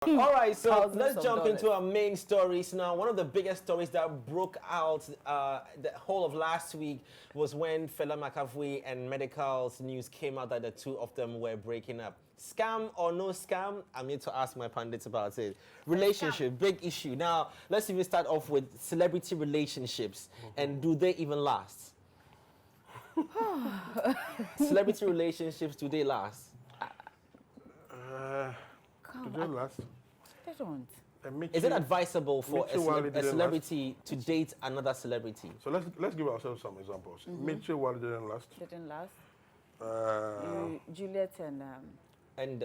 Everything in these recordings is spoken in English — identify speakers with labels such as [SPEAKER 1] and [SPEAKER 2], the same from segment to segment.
[SPEAKER 1] All right, so
[SPEAKER 2] Thousands
[SPEAKER 1] let's
[SPEAKER 2] of
[SPEAKER 1] jump
[SPEAKER 2] dollars.
[SPEAKER 1] into our main stories now. One of the biggest stories that broke out the whole of last week was when fella Makafui and Medical's news came out that the two of them were breaking up. Scam or no scam? I'm here to ask my pundits about it. Relationship, big issue. Now, let's even start off with celebrity relationships. And do they even last? Celebrity relationships, do they last?
[SPEAKER 3] Do they last?
[SPEAKER 2] They don't.
[SPEAKER 1] Is it advisable for a celebrity to
[SPEAKER 3] last.
[SPEAKER 1] date another celebrity?
[SPEAKER 3] So let's give ourselves some examples. Mitchell Wale didn't last.
[SPEAKER 2] Didn't last.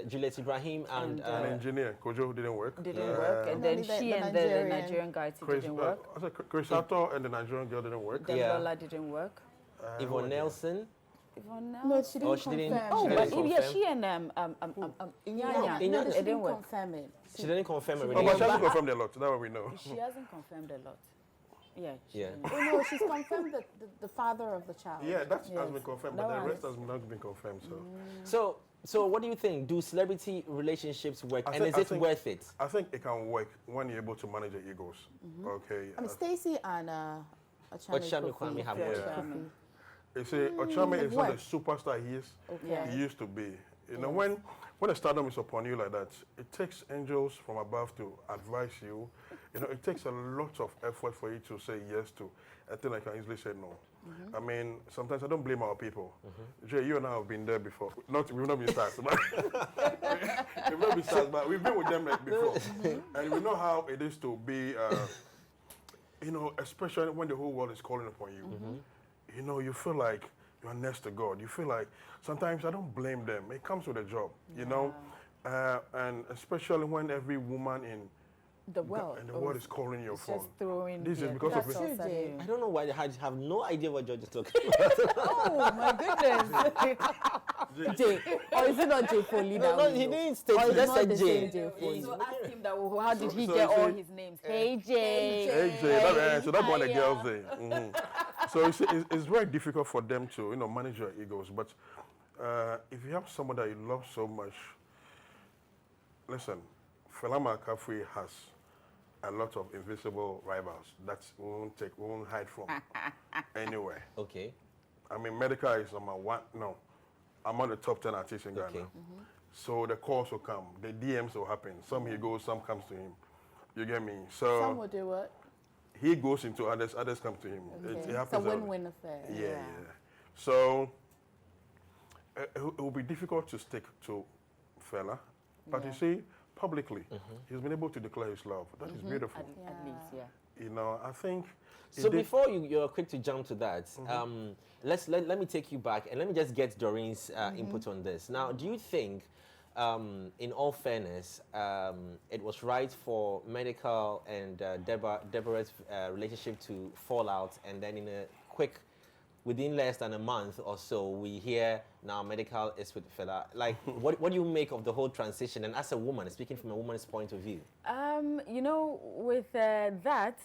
[SPEAKER 1] Juliet Ibrahim and
[SPEAKER 3] an engineer, Kojo, didn't work.
[SPEAKER 2] Didn't work. And then she and the Nigerian guy didn't work.
[SPEAKER 3] Chris Shatta and the Nigerian girl didn't work.
[SPEAKER 2] Lola didn't work.
[SPEAKER 1] Yvonne Nelson.
[SPEAKER 4] No, she didn't confirm.
[SPEAKER 2] Oh, but she and
[SPEAKER 4] Inyanya,
[SPEAKER 2] it didn't work.
[SPEAKER 4] Confirm it.
[SPEAKER 1] She didn't confirm it.
[SPEAKER 3] Oh, but she hasn't confirmed a lot. That's what we know.
[SPEAKER 2] She hasn't confirmed a lot. Yeah.
[SPEAKER 1] Yeah.
[SPEAKER 4] Oh no, she's confirmed the father of the child.
[SPEAKER 3] Yeah, that has been confirmed, but the rest has not been confirmed.
[SPEAKER 1] So what do you think? Do celebrity relationships work, and is it worth it?
[SPEAKER 3] I think it can work when you're able to manage your egos. Okay.
[SPEAKER 4] I mean, Stacey and
[SPEAKER 1] Ochame Kwame have worked.
[SPEAKER 3] You see, Ochame is not the superstar he used to be. You know, when a stardom is upon you like that, it takes angels from above to advise you. You know, it takes a lot of effort for you to say yes to a thing I can easily say no. I mean, sometimes I don't blame our people. Jay, you and I have been there before. We've not been stars, but we've not been stars, but we've been with them like before. And we know how it is to be, you know, especially when the whole world is calling upon you. You know, you feel like you're next to God. You feel like sometimes I don't blame them. It comes with a job, you know, and especially when every woman in
[SPEAKER 2] the world
[SPEAKER 3] is calling your phone.
[SPEAKER 2] This
[SPEAKER 3] is because of it.
[SPEAKER 1] I don't know why I have no idea what George is talking about.
[SPEAKER 2] Oh my goodness. Jay. Or is it not Jay Foley?
[SPEAKER 1] No, he didn't state. He just said Jay.
[SPEAKER 2] So ask him that. How did he get all his names? Hey Jay.
[SPEAKER 3] Hey Jay. So that's what the girls say. So it's very difficult for them to, manage your egos. But if you have someone that you love so much, listen, Fela Makafui has a lot of invisible rivals that we won't hide from anywhere.
[SPEAKER 1] Okay.
[SPEAKER 3] I mean, Medikal is number one. No, I'm on the top 10 artists in Ghana. Okay. So the calls will come, the DMs will happen. Some he goes, some comes to him. You get me? So
[SPEAKER 4] some will do what?
[SPEAKER 3] He goes into others come to him.
[SPEAKER 4] Okay.
[SPEAKER 3] It happens.
[SPEAKER 4] It's a win-win affair.
[SPEAKER 3] Yeah. So it will be difficult to stick to Fela, but you see, publicly, he's been able to declare his love. That is beautiful.
[SPEAKER 2] At least, yeah.
[SPEAKER 3] You know, I think.
[SPEAKER 1] So before you're quick to jump to that, let me take you back and let me just get Doreen's input on this. Now, do you think, in all fairness, it was right for Medikal and Deborah's relationship to fall out, and then within less than a month or so, we hear now Medikal is with Fela. Like, what do you make of the whole transition? And as a woman, speaking from a woman's point of view,
[SPEAKER 2] you know, with that,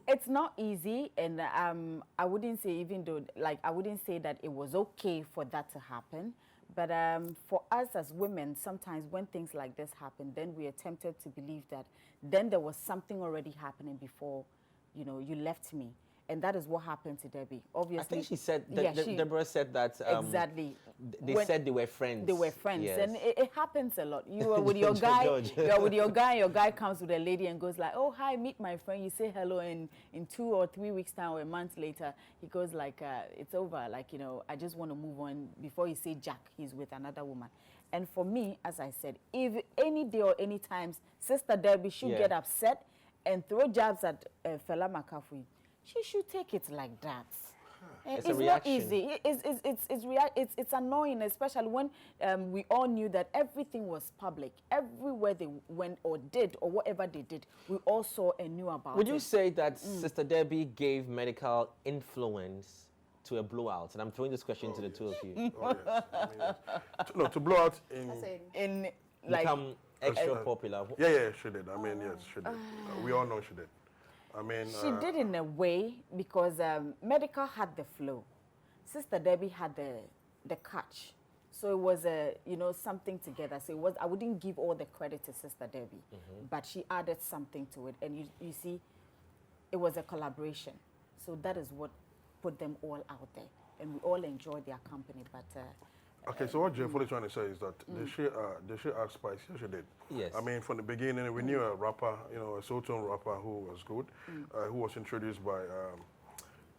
[SPEAKER 2] it's not easy, and I wouldn't say, even though, I wouldn't say that it was okay for that to happen. But for us as women, sometimes when things like this happen, then we are tempted to believe that then there was something already happening before, you left me. And that is what happened to Derbie. Obviously,
[SPEAKER 1] I think she said, Deborah said that
[SPEAKER 2] exactly.
[SPEAKER 1] They said they were friends.
[SPEAKER 2] They were friends,
[SPEAKER 1] yes.
[SPEAKER 2] And it happens a lot. You are with your guy, you're with your guy, and your guy comes with a lady and goes like, "Oh, hi, meet my friend." You say hello, and in 2 or 3 weeks' time or a month later, he goes like, "It's over. Like, I just want to move on." Before you say Jack, he's with another woman. And for me, as I said, if any day or any times Sister Derbie should get upset and throw jabs at Fela Makafui, she should take it like that. It's not easy. It's annoying, especially when we all knew that everything was public. Everywhere they went or did or whatever they did, we all saw and knew about it.
[SPEAKER 1] Would you say that Sister Derbie gave Medikal influence to a blowout? And I'm throwing this question to the two of you.
[SPEAKER 3] Oh, yes. I mean, yes. No, to blow out
[SPEAKER 2] in like
[SPEAKER 1] become extra popular.
[SPEAKER 3] Yeah, she did. I mean, yes, she did. We all know she did. I mean,
[SPEAKER 2] she did in a way because Medikal had the flow. Sister Derbie had the catch. So it was something together. So it was, I wouldn't give all the credit to Sister Derbie, but she added something to it. And you see, it was a collaboration. So that is what put them all out there. And we all enjoyed their company. But
[SPEAKER 3] okay, so what Foley is trying to say is that they should add spice. Yes, she did.
[SPEAKER 1] Yes.
[SPEAKER 3] I mean, from the beginning, we knew a rapper, a soul tone rapper who was good, who was introduced by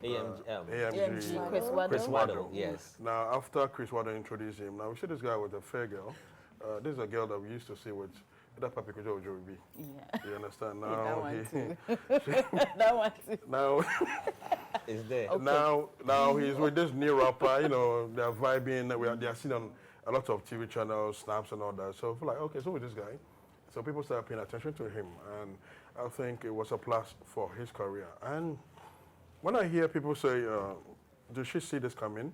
[SPEAKER 2] AMG,
[SPEAKER 3] Chris Waddle.
[SPEAKER 1] Yes.
[SPEAKER 3] Now, after Chris Waddle introduced him, now we see this guy with a fair girl. This is a girl that we used to see with that Papi Kojo Joey.
[SPEAKER 2] Yeah.
[SPEAKER 3] You understand?
[SPEAKER 2] Yeah,
[SPEAKER 3] Now,
[SPEAKER 2] that one too. That one too.
[SPEAKER 3] now,
[SPEAKER 1] Is there?
[SPEAKER 2] Okay.
[SPEAKER 3] now he's with this new rapper. They're vibing. They are seen on a lot of TV channels, snaps, and all that. So I feel like, okay, so with this guy, so people started paying attention to him, and I think it was a plus for his career. And when I hear people say, "Did she see this coming?"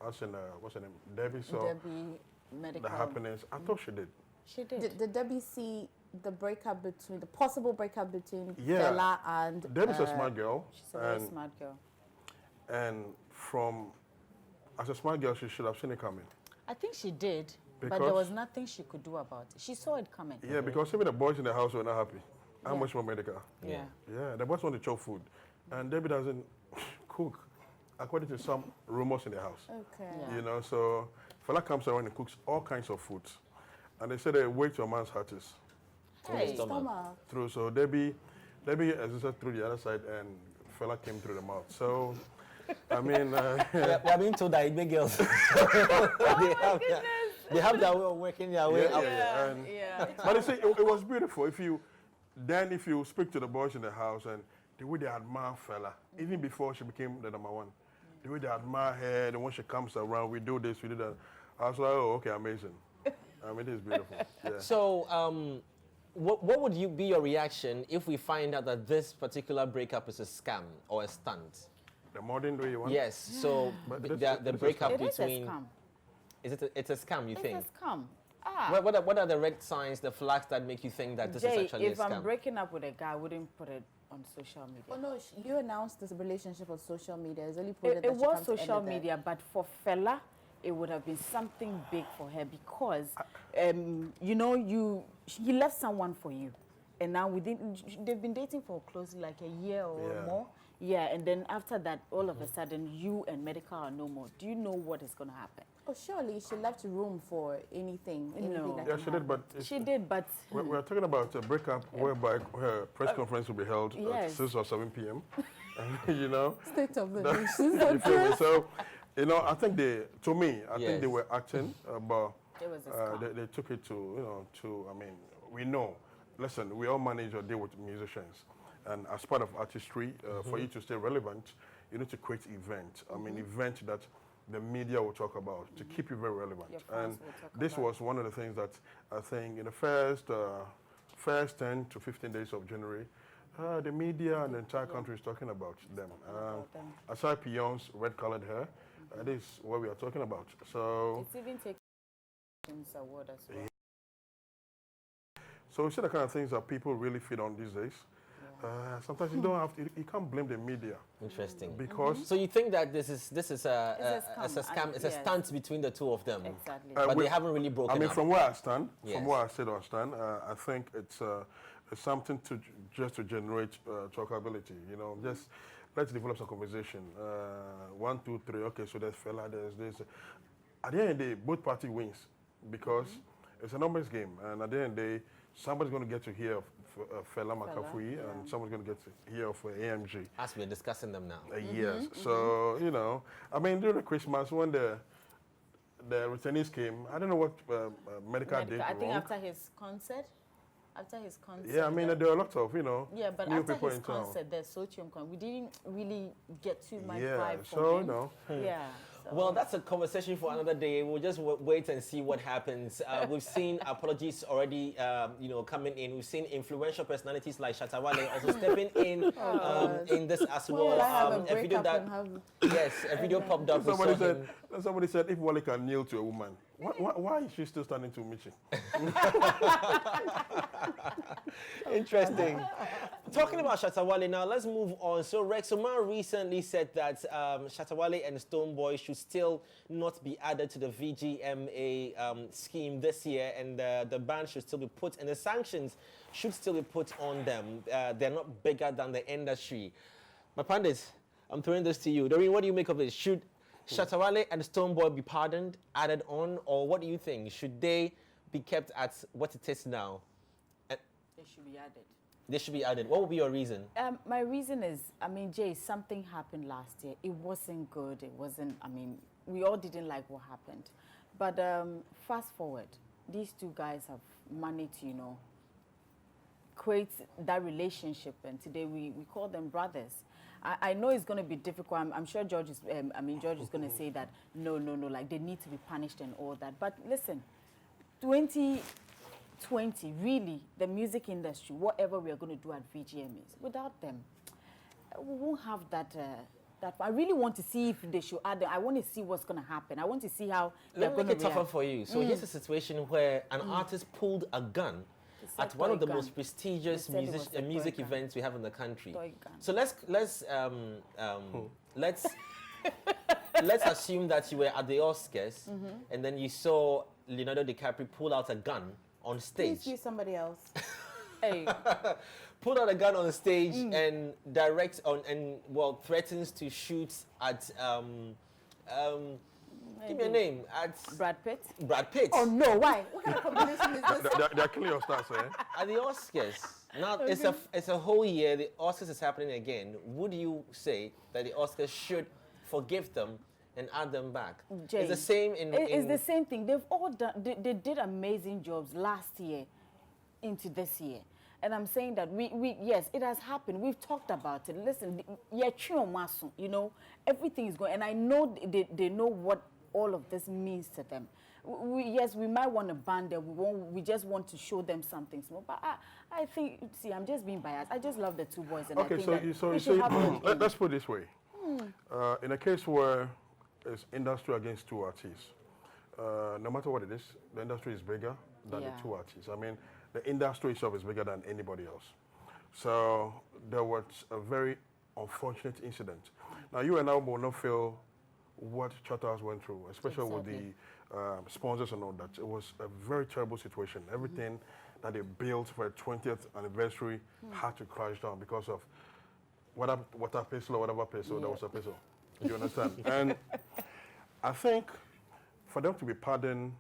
[SPEAKER 3] As in, what's her name? Derbie saw
[SPEAKER 2] Derbie, Medikal.
[SPEAKER 3] the happenings. I thought she did.
[SPEAKER 2] She did.
[SPEAKER 4] Did Derbie see the possible breakup between
[SPEAKER 3] Yeah.
[SPEAKER 4] Fela and...
[SPEAKER 3] Derbie's a smart girl.
[SPEAKER 2] She's a very smart girl.
[SPEAKER 3] And as a smart girl, she should have seen it coming.
[SPEAKER 2] I think she did, but
[SPEAKER 3] Because-
[SPEAKER 2] there was nothing she could do about it. She saw it coming.
[SPEAKER 3] Yeah, because even the boys in the house were not happy. How much more Medikal?
[SPEAKER 2] Yeah.
[SPEAKER 3] Yeah, the boys want to chop food. And Derbie doesn't cook, according to some rumors in the house.
[SPEAKER 4] Okay.
[SPEAKER 2] Yeah.
[SPEAKER 3] So Fela comes around and cooks all kinds of foods. And they say they wait your man's heart is
[SPEAKER 2] Hey.
[SPEAKER 4] Stomach.
[SPEAKER 3] through. So Derbie existed through the other side and Fela came through the mouth. So, I mean...
[SPEAKER 1] we are being told that big girls. they have their way of working their way up.
[SPEAKER 3] And, but you see, it was beautiful. If you speak to the boys in the house and the way they admire Fela, even before she became the number one, the way they admire her, and when she comes around, we do this, we do that. I was like, oh, okay, amazing. I mean, it is beautiful. Yeah.
[SPEAKER 1] So, what would be your reaction if we find out that this particular breakup is a scam or a stunt?
[SPEAKER 3] The modern way you want?
[SPEAKER 1] Yes. So
[SPEAKER 3] But
[SPEAKER 1] the
[SPEAKER 3] it's a
[SPEAKER 1] breakup
[SPEAKER 2] It is a
[SPEAKER 1] between
[SPEAKER 2] scam.
[SPEAKER 1] it's a scam. You think?
[SPEAKER 2] It's a scam. Ah.
[SPEAKER 1] What are the red signs, the flags that make you think that this is
[SPEAKER 2] Jay,
[SPEAKER 1] actually
[SPEAKER 2] if
[SPEAKER 1] a scam?
[SPEAKER 2] I'm breaking up with a guy, I wouldn't put it on social media.
[SPEAKER 4] Oh no, you announced this relationship on social media. It's only put
[SPEAKER 2] It
[SPEAKER 4] that she
[SPEAKER 2] was
[SPEAKER 4] comes to
[SPEAKER 2] social
[SPEAKER 4] end it.
[SPEAKER 2] media, but for Fela, it would have been something big for her because, he left someone for you. And now they've been dating for close like a year or more. Yeah, and then after that, all of a sudden, you and Medikal are no more. Do you know what is going to happen?
[SPEAKER 4] Oh, surely she left room for anything that
[SPEAKER 3] Yeah,
[SPEAKER 4] can
[SPEAKER 3] she
[SPEAKER 4] happen.
[SPEAKER 3] did, but
[SPEAKER 2] She did, but
[SPEAKER 3] we're talking about a breakup whereby her press conference will be held at
[SPEAKER 2] yes.
[SPEAKER 3] 6 or 7 p.m.
[SPEAKER 4] State of the
[SPEAKER 3] You feel me? So, I think they
[SPEAKER 1] Yes.
[SPEAKER 3] were acting, but
[SPEAKER 2] it was a scam.
[SPEAKER 3] they took it I mean, we know. Listen, we all manage or deal with musicians. And as part of artistry, for you to stay relevant, you need to create events. I mean, events that the media will talk about to keep you very relevant.
[SPEAKER 2] Your fans
[SPEAKER 3] And
[SPEAKER 2] will talk
[SPEAKER 3] this
[SPEAKER 2] about
[SPEAKER 3] was one of the things that I think in the first 10 to 15 days of January, the media and the entire country is talking about them.
[SPEAKER 2] about them.
[SPEAKER 3] Aside Beyonce's red-colored hair, this is what we are talking about. So,
[SPEAKER 2] It's even taken award as well.
[SPEAKER 3] so see the kind of things that people really feed on these days. Sometimes you don't have to, you can't blame the media
[SPEAKER 1] Interesting.
[SPEAKER 3] because
[SPEAKER 1] So you think that this is a
[SPEAKER 2] It's a scam,
[SPEAKER 1] scam? It's a
[SPEAKER 2] yes.
[SPEAKER 1] stunt between the two of them.
[SPEAKER 2] Exactly.
[SPEAKER 1] But
[SPEAKER 3] we-
[SPEAKER 1] they haven't really broken
[SPEAKER 3] I mean,
[SPEAKER 1] up.
[SPEAKER 3] from where I stand,
[SPEAKER 1] Yes.
[SPEAKER 3] from where I sit or stand, I think it's something just to generate talkability. Just let's develop some conversation. 1, 2, 3. Okay, so there's Fela, there's this. At the end of the day, both party wins because it's a numbers game, and at the end of the day, somebody's going to get to hear of Fela Makafui, and someone's going to get to hear of AMG.
[SPEAKER 1] As we're discussing them now.
[SPEAKER 3] Yes. So, I mean, during Christmas, when the returnees came, I don't know what Medikal did
[SPEAKER 2] I think
[SPEAKER 3] wrong.
[SPEAKER 2] after his concert.
[SPEAKER 3] Yeah, I mean, there are a lot of,
[SPEAKER 2] Yeah, but
[SPEAKER 3] new
[SPEAKER 2] after
[SPEAKER 3] people
[SPEAKER 2] his
[SPEAKER 3] in town.
[SPEAKER 2] concert, the Sotium concert, we didn't really get too much
[SPEAKER 3] Yeah,
[SPEAKER 2] vibe
[SPEAKER 3] so,
[SPEAKER 2] from him. Yeah. So.
[SPEAKER 1] Well, that's a conversation for another day. We'll just wait and see what happens. We've seen apologies already, coming in. We've seen influential personalities like Shatta Wale also stepping in this as
[SPEAKER 4] Well,
[SPEAKER 1] well.
[SPEAKER 4] I have a
[SPEAKER 1] A video
[SPEAKER 4] breakup
[SPEAKER 1] that
[SPEAKER 4] and have...
[SPEAKER 1] yes, a video popped up. We saw him.
[SPEAKER 3] Somebody said if Wale can kneel to a woman, why is she still standing to Michi?
[SPEAKER 1] Interesting. Talking about Shatta Wale now, let's move on. So Rexomar recently said that Shatta Wale and Stonebwoy should still not be added to the VGMA scheme this year, and the ban should still be put, and the sanctions should still be put on them. They're not bigger than the industry. My pandits, I'm throwing this to you. Doreen, what do you make of this? Should Shatta Wale and Stonebwoy be pardoned, added on, or what do you think? Should they be kept at what it is now?
[SPEAKER 2] They should be added.
[SPEAKER 1] They should be added. What would be your reason?
[SPEAKER 2] My reason is, I mean, Jay, something happened last year. It wasn't good. It wasn't, I mean, we all didn't like what happened. But fast forward, these two guys have managed to, you know, create that relationship. And today we call them brothers. I know it's going to be difficult. I'm sure George is, George is going to say that, no, like they need to be punished and all that. But listen, 2020, really, the music industry, whatever we are going to do at VGMAs, without them, we won't have that. I really want to see if they should add them. I want to see what's going to happen. I want to see how they're going to react.
[SPEAKER 1] Let me make it tougher for you. So here's a situation where an artist pulled a gun at one of the most prestigious music events we have in the country. So let's assume that you were at the Oscars and then you saw Leonardo DiCaprio pull out a gun on stage.
[SPEAKER 4] Please use somebody else.
[SPEAKER 2] Hey.
[SPEAKER 1] Pull out a gun on stage and directs on and threatens to shoot at give me a name. At
[SPEAKER 2] Brad Pitt.
[SPEAKER 1] Brad Pitt.
[SPEAKER 4] Oh no! Why? What kind of combination is this?
[SPEAKER 3] They're killing your stars, eh?
[SPEAKER 1] At the Oscars. Now it's a whole year. The Oscars is happening again. Would you say that the Oscars should forgive them and add them back?
[SPEAKER 2] Jay,
[SPEAKER 1] it's the same
[SPEAKER 2] It's the same thing. They've all done. They did amazing jobs last year into this year. And I'm saying that yes, it has happened. We've talked about it. Listen, you know, everything is going, and I know they know what all of this means to them. Yes, we might want to ban them. We just want to show them something small. But I think, see, I'm just being biased. I just love the two boys, and
[SPEAKER 3] okay,
[SPEAKER 2] I think
[SPEAKER 3] let's put it this way. In a case where it's industry against two artists, no matter what it is, the industry is bigger than the two artists. I mean, the industry itself is bigger than anybody else. So there was a very unfortunate incident. Now, you and I will not feel what Shatta went through, especially with the sponsors and all that. It was a very terrible situation. Everything that they built for a 20th anniversary had to crash down because of whatever peso, there was a peso. You understand? And I think for them to be pardoned,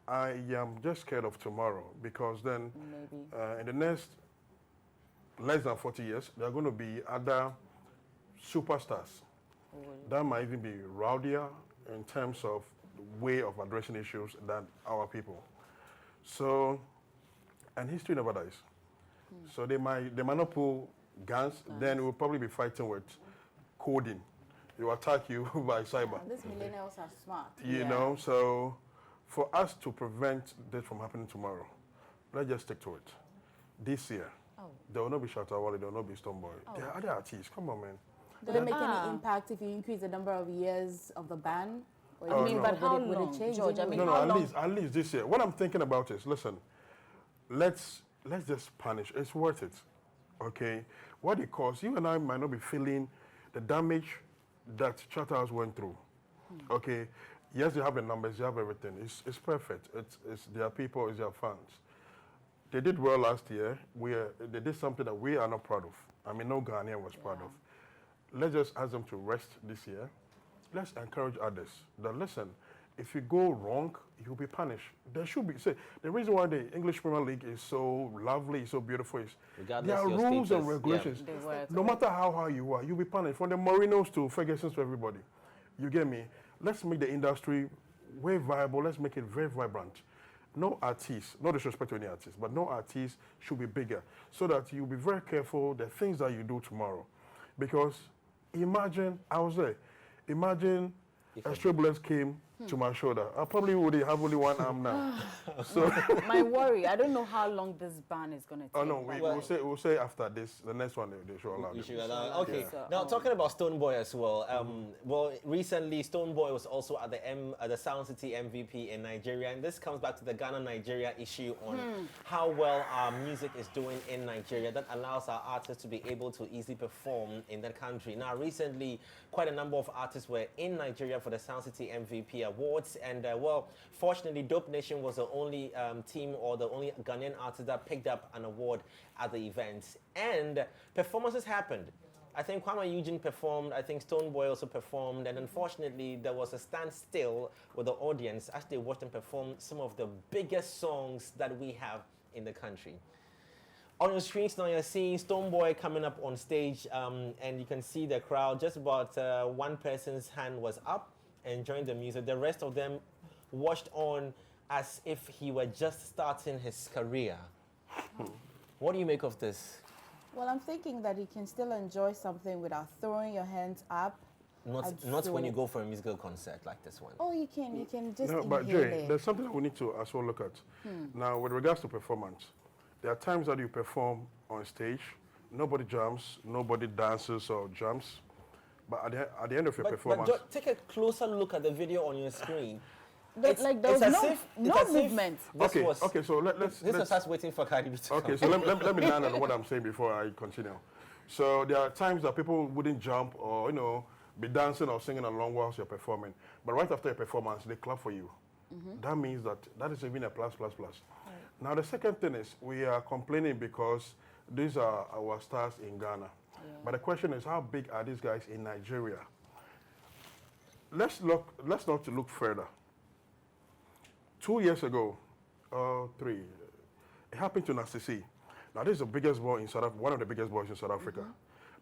[SPEAKER 3] I am just scared of tomorrow, because then in the next less than 40 years, there are going to be other superstars that might even be rowdier in terms of the way of addressing issues than our people. So, and history never dies. So they might not pull guns, then we'll probably be fighting with coding. They will attack you by cyber.
[SPEAKER 4] These millennials are smart.
[SPEAKER 3] You know, so for us to prevent this from happening tomorrow, let's just stick to it. This year, there will not be Shatta Wale, there will not be Stonebwoy. There are other artists. Come on, man.
[SPEAKER 4] Does it make any impact if you increase the number of years of the ban?
[SPEAKER 2] Or
[SPEAKER 4] I mean,
[SPEAKER 2] but how
[SPEAKER 4] would
[SPEAKER 2] long,
[SPEAKER 4] it change?
[SPEAKER 2] George? I mean,
[SPEAKER 3] at least this year. What I'm thinking about is, listen, let's just punish. It's worth it, okay? What it costs, you and I might not be feeling the damage that Shatta went through, okay? Yes, you have the numbers, you have everything. It's perfect. It's their people, it's their fans. They did well last year. They did something that we are not proud of. I mean, no Ghanaian was proud of. Let's just ask them to rest this year. Let's encourage others that, listen, if you go wrong, you'll be punished. There should be. Say, the reason why the English Premier League is so lovely, so beautiful is there are rules and regulations. No matter how high you are, you'll be punished. From the Morinos to Ferguson's to everybody. You get me? Let's make the industry very viable. Let's make it very vibrant. No artist, no disrespect to any artist, but no artist should be bigger, so that you'll be very careful the things that you do tomorrow. Because imagine, I was there, imagine Stray Bullets came to my shoulder. I probably would have only one arm now. So
[SPEAKER 2] my worry, I don't know how long this ban is going to take.
[SPEAKER 3] Oh no, we'll say after this, the next one they should allow.
[SPEAKER 1] We should allow. Okay.
[SPEAKER 2] Yeah.
[SPEAKER 1] Now talking about Stonebwoy as well. Well, recently Stonebwoy was also at the Sound City MVP in Nigeria, and this comes back to the Ghana-Nigeria issue on how well our music is doing in Nigeria. That allows our artists to be able to easily perform in that country. Now, recently, quite a number of artists were in Nigeria for the Sound City MVP Awards, and well, fortunately, Dope Nation was the only team or the only Ghanaian artist that picked up an award at the event. And performances happened. I think Kwame Eugene performed, I think Stonebwoy also performed, and unfortunately, there was a standstill with the audience as they watched them perform some of the biggest songs that we have in the country. On your screens now, you're seeing Stonebwoy coming up on stage, and you can see the crowd. Just about one person's hand was up, enjoying the music. The rest of them watched on as if he were just starting his career. What do you make of this?
[SPEAKER 4] Well, I'm thinking that you can still enjoy something without throwing your hands up.
[SPEAKER 1] Not when you go for a musical concert like this one.
[SPEAKER 4] Oh, you can just
[SPEAKER 3] No, but Jay, there's something that we need to as well look at. Now, with regards to performance, there are times that you perform on stage, nobody jumps, nobody dances or jumps, but at the end of your performance...
[SPEAKER 1] But take a closer look at the video on your screen.
[SPEAKER 2] There was no movement.
[SPEAKER 3] Okay, so let's...
[SPEAKER 1] This was us waiting for Cardi B to
[SPEAKER 3] Okay, so let me land on what I'm saying before I continue. So there are times that people wouldn't jump or, be dancing or singing along whilst you're performing. But right after your performance, they clap for you. That means that is even a plus. Right. Now, the second thing is we are complaining because these are our stars in Ghana. Yeah. But the question is, how big are these guys in Nigeria? Let's not look further. 2 years ago, 3, it happened to Nasisi. Now, this is the biggest boy in South Africa, one of the biggest boys in South Africa.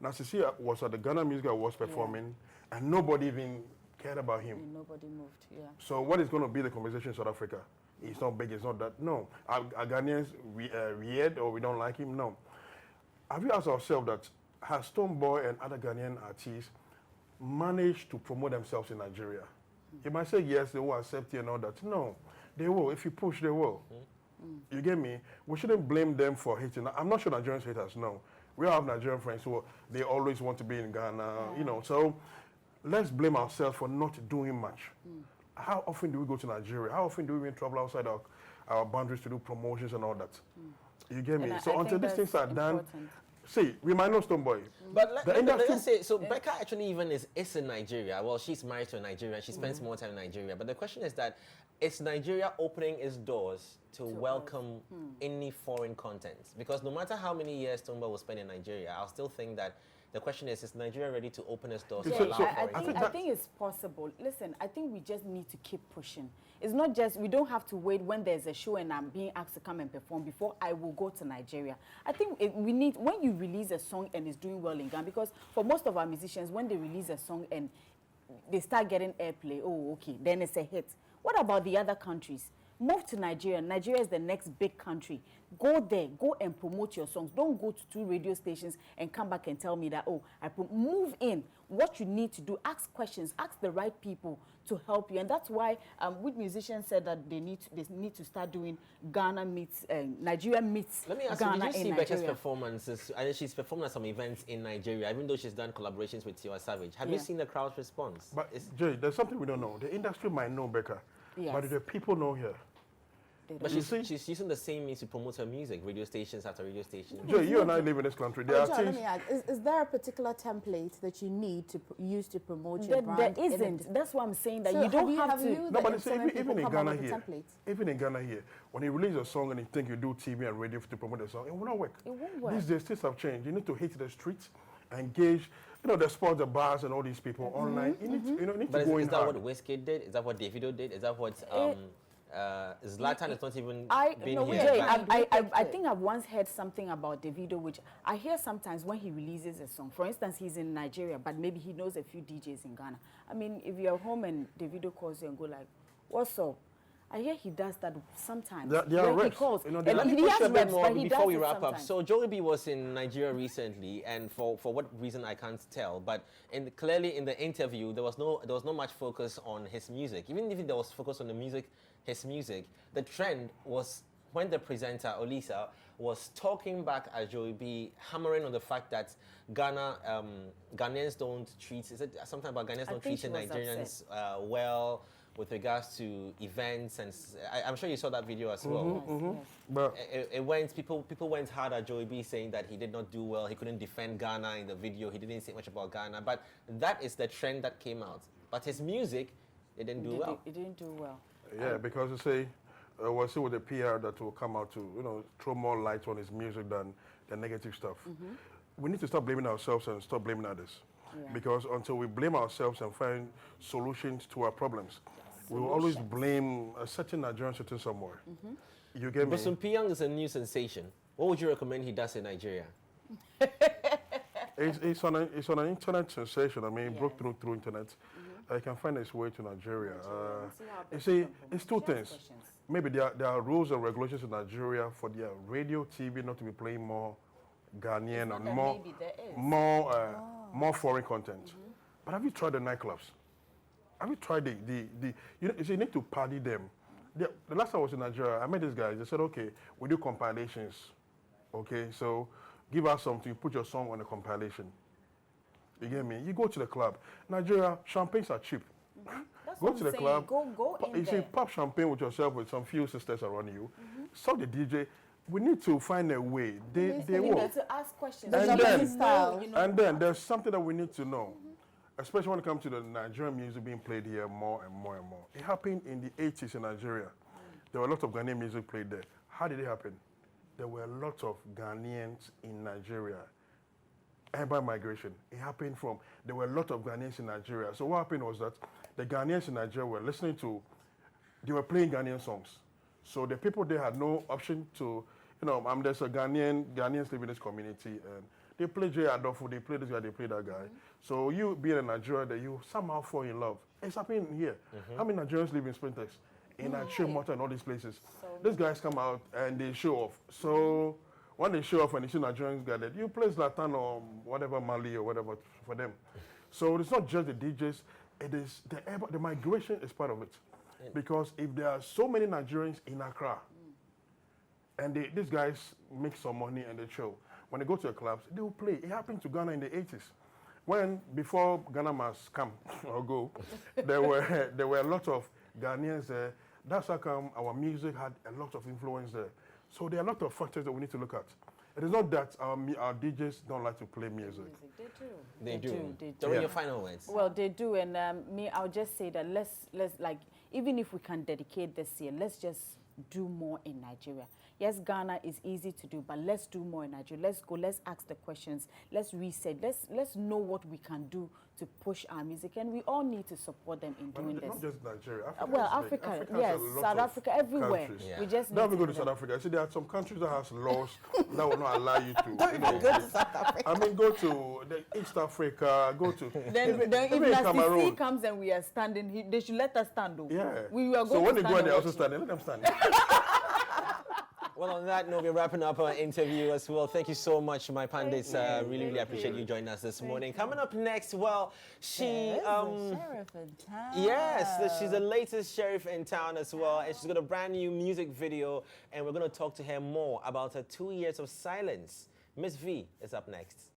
[SPEAKER 3] Nasisi was at the Ghana Music Awards performing, and nobody even cared about him.
[SPEAKER 2] And nobody moved, yeah.
[SPEAKER 3] So what is going to be the conversation in South Africa? It's not big, it's not that. No. Are Ghanaians weird or we don't like him? No. Have you asked ourselves that has Stonebwoy and other Ghanaian artists managed to promote themselves in Nigeria? You might say yes, they will accept you and all that. No, they will. If you push, they will. You get me? We shouldn't blame them for hating. I'm not sure Nigerians hate us, no. We all have Nigerian friends who they always want to be in Ghana, so let's blame ourselves for not doing much. How often do we go to Nigeria? How often do we even travel outside our boundaries to do promotions and all that? You get me? So until these things are done, see, we might know Stonebwoy.
[SPEAKER 1] But let's say, so Becca actually even is in Nigeria. Well, she's married to a Nigerian. She spends more time in Nigeria. But the question is that, is Nigeria opening its doors to welcome any foreign content? Because no matter how many years Stonebwoy will spend in Nigeria, I'll still think that the question is Nigeria ready to open its doors to allow foreign?
[SPEAKER 2] I think it's possible. Listen, I think we just need to keep pushing. It's not just, we don't have to wait when there's a show and I'm being asked to come and perform before I will go to Nigeria. I think we need, when you release a song and it's doing well in Ghana, because for most of our musicians, when they release a song and they start getting airplay, oh, okay, then it's a hit. What about the other countries? Move to Nigeria. Nigeria is the next big country. Go there. Go and promote your songs. Don't go to 2 radio stations and come back and tell me that, oh, move in. What you need to do, ask questions. Ask the right people to help you. And that's why with musicians said that they need to start doing Ghana meets, Nigeria meets Ghana. Let me ask you, did you see Becca's
[SPEAKER 1] performances? And she's performed at some events in Nigeria, even though she's done collaborations with Tiwa Savage. Have you seen the crowd's response?
[SPEAKER 3] But Jay, there's something we don't know. The industry might know Becca, but do the people know her?
[SPEAKER 1] But she's using the same means to promote her music, radio stations after radio stations.
[SPEAKER 3] Joe, you and I live in this country. There are
[SPEAKER 4] let me ask, is there a particular template that you need to use to promote your brand?
[SPEAKER 2] There isn't. That's why I'm saying that
[SPEAKER 4] so
[SPEAKER 2] you don't have to.
[SPEAKER 3] No, but even in Ghana here, when you release a song and you think you do TV and radio to promote the song, it will not work.
[SPEAKER 2] It won't work.
[SPEAKER 3] These days, things have changed. You need to hit the streets, engage. The sports, the bars, and all these people online. You need to, need to go in.
[SPEAKER 1] Is that what Wizkid did? Is that what Davido did? Is that what Zlatan is not even being here?
[SPEAKER 2] Jay, I think I've once heard something about Davido, which I hear sometimes when he releases a song. For instance, he's in Nigeria, but maybe he knows a few DJs in Ghana. I mean, if you're home and Davido calls you and go like, what's up? I hear he does that sometimes.
[SPEAKER 3] There are
[SPEAKER 2] He
[SPEAKER 3] reps.
[SPEAKER 2] calls.
[SPEAKER 3] You know,
[SPEAKER 1] Let me
[SPEAKER 2] he
[SPEAKER 1] push
[SPEAKER 2] has
[SPEAKER 1] you a bit
[SPEAKER 2] reps,
[SPEAKER 1] more
[SPEAKER 2] but he
[SPEAKER 1] before
[SPEAKER 2] does
[SPEAKER 1] we
[SPEAKER 2] it
[SPEAKER 1] wrap up.
[SPEAKER 2] sometimes.
[SPEAKER 1] So Joey was in Nigeria recently, and for what reason I can't tell. But clearly in the interview, there was no much focus on his music. Even if there was focus on his music, the trend was when the presenter Olisa was talking back at Joey B, hammering on the fact that Ghanaians don't treat. Is it something about Ghanaians don't treat Nigerians well? With regards to events, and I'm sure you saw that video as well.
[SPEAKER 2] Yes.
[SPEAKER 3] But
[SPEAKER 1] It went. People went hard at Joey B, saying that he did not do well. He couldn't defend Ghana in the video. He didn't say much about Ghana. But that is the trend that came out. But his music, it didn't do well.
[SPEAKER 2] It didn't do well.
[SPEAKER 3] yeah, because you say, we'll see with the PR that will come out to, throw more light on his music than the negative stuff. We need to stop blaming ourselves and stop blaming others.
[SPEAKER 2] Yeah.
[SPEAKER 3] Because until we blame ourselves and find solutions to our problems, we will always blame a certain Nigerian sitting somewhere. You get me?
[SPEAKER 1] But Piyang is a new sensation. What would you recommend he does in Nigeria?
[SPEAKER 3] It's on an internet sensation. I mean, broke through internet. He can find his way to Nigeria. You see, it's two things. Maybe there are rules and regulations in Nigeria for their radio, TV not to be playing more Ghanaian and more foreign content. But have you tried the nightclubs? Have you tried you need to party them. The last time I was in Nigeria, I met these guys. They said, okay, we do compilations. Okay, so give us something, you put your song on a compilation. You get me? You go to the club. Nigeria, champagnes are cheap. Go to the club.
[SPEAKER 2] Go in
[SPEAKER 3] you see, pop champagne with yourself with some few sisters around you. So the DJ, we need to find a way. They
[SPEAKER 2] we
[SPEAKER 3] will.
[SPEAKER 2] need to ask questions.
[SPEAKER 3] And then there's something that we need to know. Especially when it comes to the Nigerian music being played here more and more and more. It happened in the 80s in Nigeria. There were a lot of Ghanaian music played there. How did it happen? There were a lot of Ghanaians in Nigeria. And by migration, it happened there were a lot of Ghanaians in Nigeria. So what happened was that the Ghanaians in Nigeria were they were playing Ghanaian songs. So the people there had no option to, there's a Ghanaians live in this community, and they play J. Adolfo, they play this guy, they play that guy. So you being in Nigeria, that you somehow fall in love. It's happening here. How many Nigerians live in Sprintex, in Achimota, and all these places? These guys come out and they show off. So when they show off and you see Nigerians gathered, you play Zlatan or whatever, Mali or whatever for them. So it's not just the DJs, it is the migration is part of it. Because if there are so many Nigerians in Accra, and these guys make some money and they show, when they go to the clubs, they will play. It happened to Ghana in the 80s. Before Ghana must come or go, there were a lot of Ghanaians there. That's how come our music had a lot of influence there. So there are a lot of factors that we need to look at. It is not that our DJs don't like to play music.
[SPEAKER 1] They do. During your final words.
[SPEAKER 2] Well, they do, and I'll just say that let's even if we can dedicate this year, let's just do more in Nigeria. Yes, Ghana is easy to do, but let's do more in Nigeria. Let's go, let's ask the questions, let's research, let's know what we can do to push our music, and we all need to support them in doing this.
[SPEAKER 3] Not just Nigeria.
[SPEAKER 2] Africa, yes, South Africa, everywhere.
[SPEAKER 3] Yeah.
[SPEAKER 2] We just
[SPEAKER 3] don't even go to South Africa. See, there are some countries that has laws that will not allow you to.
[SPEAKER 4] Don't even go to South Africa.
[SPEAKER 3] I mean, go to East Africa, go to.
[SPEAKER 2] Then if Cameroon comes and we are standing, they should let us stand. Though.
[SPEAKER 3] Yeah.
[SPEAKER 2] We are going
[SPEAKER 3] so when
[SPEAKER 2] to
[SPEAKER 3] they go and they're also standing, let them stand.
[SPEAKER 1] Well, on that note, we're wrapping up our interview as well. Thank you so much, my pandits. Really appreciate you joining us this morning. Coming up next, well, she...
[SPEAKER 4] sheriff in town.
[SPEAKER 1] Yes, she's the latest sheriff in town as well. And she's got a brand new music video. And we're going to talk to her more about her 2 years of silence. Miss V is up next.